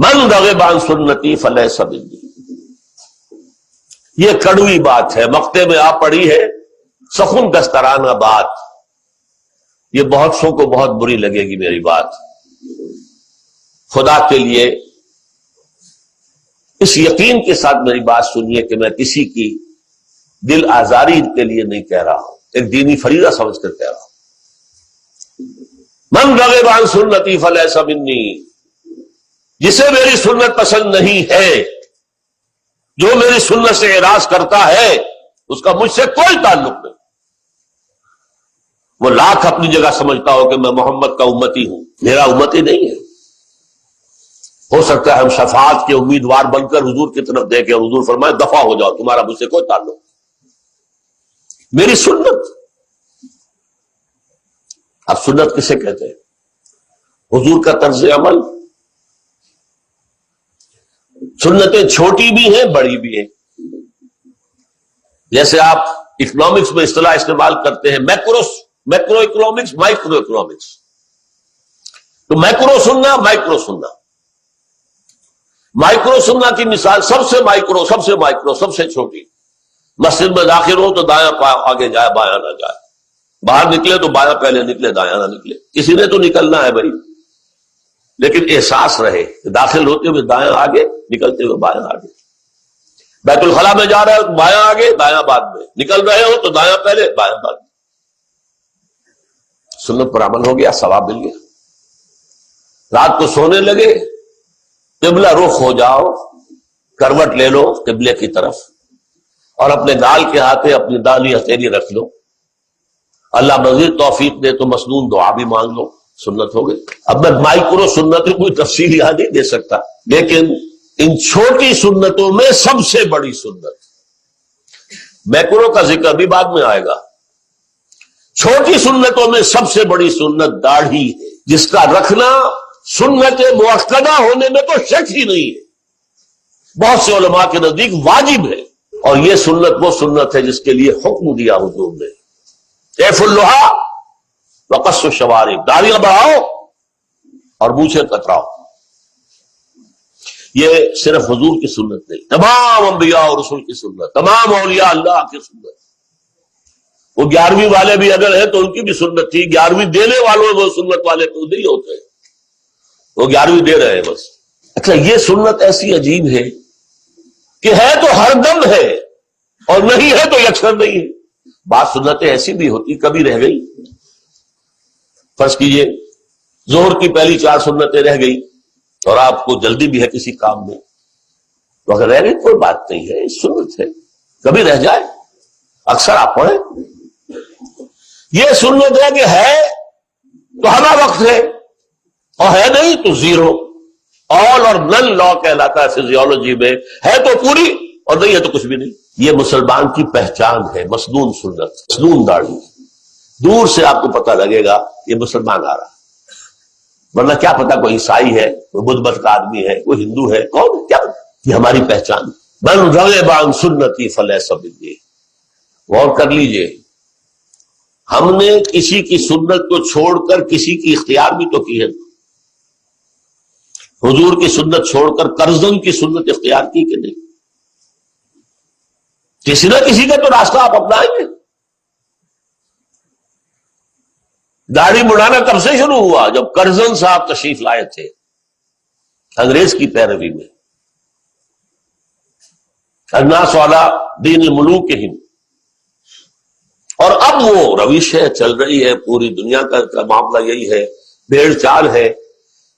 من رغب عن سنتی فلیس منی. یہ کڑوی بات ہے، مقطع میں آ پڑی ہے، سخن دسترانہ بات. یہ بہت سو کو بہت بری لگے گی میری بات. خدا کے لیے اس یقین کے ساتھ میری بات سنیے کہ میں کسی کی دل آزاری کے لیے نہیں کہہ رہا ہوں، ایک دینی فریضہ سمجھ کر کہہ رہا ہوں. من رغب عن سنتی فلیس منی، جسے میری سنت پسند نہیں ہے، جو میری سنت سے اعراض کرتا ہے، اس کا مجھ سے کوئی تعلق نہیں. وہ لاکھ اپنی جگہ سمجھتا ہو کہ میں محمد کا امتی ہوں، میرا امتی نہیں ہے. ہو سکتا ہے ہم شفاعت کے امیدوار بن کر حضور کی طرف دیکھیں اور حضور فرمائے دفع ہو جاؤ، تمہارا مجھ سے کوئی تعلق. میری سنت. اب سنت کسے کہتے ہیں؟ حضور کا طرز عمل. سنتیں چھوٹی بھی ہیں بڑی بھی ہیں. جیسے آپ اکنامکس میں اصطلاح استعمال کرتے ہیں میکرو اکنامکس، مائکرو اکنامکس. تو میکرو سننا، مائکرو سننا. مائکرو سننا کی مثال سب سے مائکرو، سب سے چھوٹی. مسجد میں داخل ہو تو دایاں آگے جائے، بایاں نہ جائے. باہر نکلے تو بایاں پہلے نکلے، دایاں نہ نکلے. کسی نے تو نکلنا ہے بھائی، لیکن احساس رہے کہ داخل ہوتے ہوئے دایاں آگے، نکلتے ہوئے بایاں آگے. بیت الخلاء میں جا رہے ہو تو بایاں آگے، دایاں بعد میں. نکل رہے ہو تو دایاں پہلے، بایاں بعد میں. سنت پر عمل ہو گیا، ثواب مل گیا. رات کو سونے لگے، قبلہ رخ ہو جاؤ، کروٹ لے لو قبلے کی طرف، اور اپنے گال کے ہاتھے اپنی داہنی ہتھیلی رکھ لو. اللہ مزید توفیق دے تو مسنون دعا بھی مانگ لو. سنت ہو گئی. اب میں مائکرو سنت کی کوئی تفصیل یہاں نہیں دے سکتا، لیکن ان چھوٹی سنتوں میں سب سے بڑی سنت، میکرو کا ذکر بھی بعد میں آئے گا، چھوٹی سنتوں میں سب سے بڑی سنت داڑھی ہے، جس کا رکھنا سنت مؤکدہ ہونے میں تو شک ہی نہیں ہے. بہت سے علماء کے نزدیک واجب ہے. اور یہ سنت وہ سنت ہے جس کے لیے حکم دیا حضور نے، کیف اللحا وقص الشوارب، داڑیاں بڑھاؤ اور مونچھیں کتراؤ. یہ صرف حضور کی سنت نہیں، تمام انبیاء اور رسول کی سنت، تمام اولیاء اللہ کی سنت. وہ 11ویں والے بھی اگر ہیں تو ان کی بھی سنت تھی. 11ویں دینے والوں وہ سنت والے تو نہیں ہوتے، وہ 11ویں دے رہے ہیں بس. اچھا، یہ سنت ایسی عجیب ہے کہ ہے تو ہر دم ہے اور نہیں ہے تو یکسر نہیں ہے. بعض سنتیں ایسی بھی ہوتی کبھی رہ گئی. فرض کیجئے ظہر کی پہلی 4 سنتیں رہ گئی اور آپ کو جلدی بھی ہے کسی کام میں، تو اگر رہ گئی کوئی بات نہیں ہے، سنت ہے، کبھی رہ جائے، اکثر آپ پڑھیں. یہ سنت ہے کہ ہے تو ہمارا وقت ہے اور ہے نہیں تو زیرو. آل اور نن لا کہلاتا ہے فزیولوجی میں، ہے تو پوری اور نہیں ہے تو کچھ بھی نہیں. یہ مسلمان کی پہچان ہے، مسنون سنت، مسنون داڑھی. دور سے آپ کو پتہ لگے گا یہ مسلمان آ رہا ہے، ورنہ کیا پتا کوئی عیسائی ہے، کوئی بدھ مت کا آدمی ہے، کوئی ہندو ہے، کون ہے، کیا پتا. یہ ہماری پہچان. من رغب عن سنتی فلیس منی. غور کر لیجئے، ہم نے کسی کی سنت کو چھوڑ کر کسی کی اختیار بھی تو کی ہے. حضور کی سنت چھوڑ کر کرزن کی سنت اختیار کی کہ نہیں؟ کسی نہ کسی کا تو راستہ آپ اپنائیں گے. داڑھی مڑانا کب سے شروع ہوا؟ جب کرزن صاحب تشریف لائے تھے انگریز کی پیروی میں. الناس علی دین ملوکہم. اور اب وہ روش ہے، چل رہی ہے، پوری دنیا کا معاملہ یہی ہے، بھیڑ چال ہے.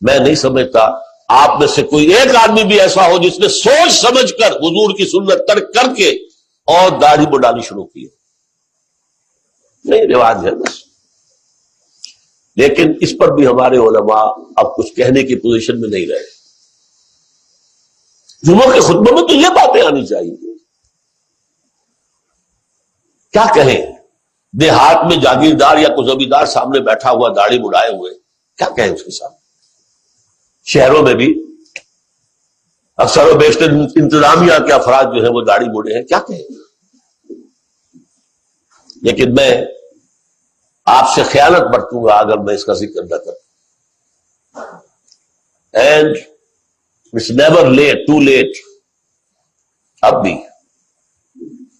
میں نہیں سمجھتا آپ میں سے کوئی ایک آدمی بھی ایسا ہو جس نے سوچ سمجھ کر حضور کی سنت ترک کر کے اور داڑھی بڑھانی شروع کی. نہیں، رواج ہے بس. لیکن اس پر بھی ہمارے علماء اب کچھ کہنے کی پوزیشن میں نہیں رہے. جمعہ کے خطبے میں تو یہ باتیں آنی چاہیے. کیا کہیں، دیہات میں جاگیردار یا کوئی زمیندار سامنے بیٹھا ہوا داڑھی مڑائے ہوئے، کیا کہیں اس کے سامنے؟ شہروں میں بھی اکثر و بیشتر انتظامیہ کے افراد جو ہیں وہ داڑھی مڑے ہیں، کیا کہیں. لیکن میں آپ سے خیانت برتوں گا اگر میں اس کا ذکر نہ کروں. And it's never late, too late. اب بھی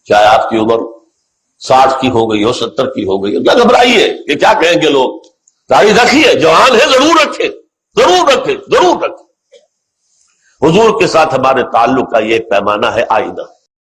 چاہے آپ کی عمر 60 کی ہو گئی ہو، 70 کی ہو گئی ہو، کیا گھبرائیے کہ کیا کہیں گے لوگ. داڑھی رکھیے، جوان ہے ضرور رکھے، ضرور رکھے، ضرور رکھے. حضور کے ساتھ ہمارے تعلق کا یہ ایک پیمانہ ہے آئینہ.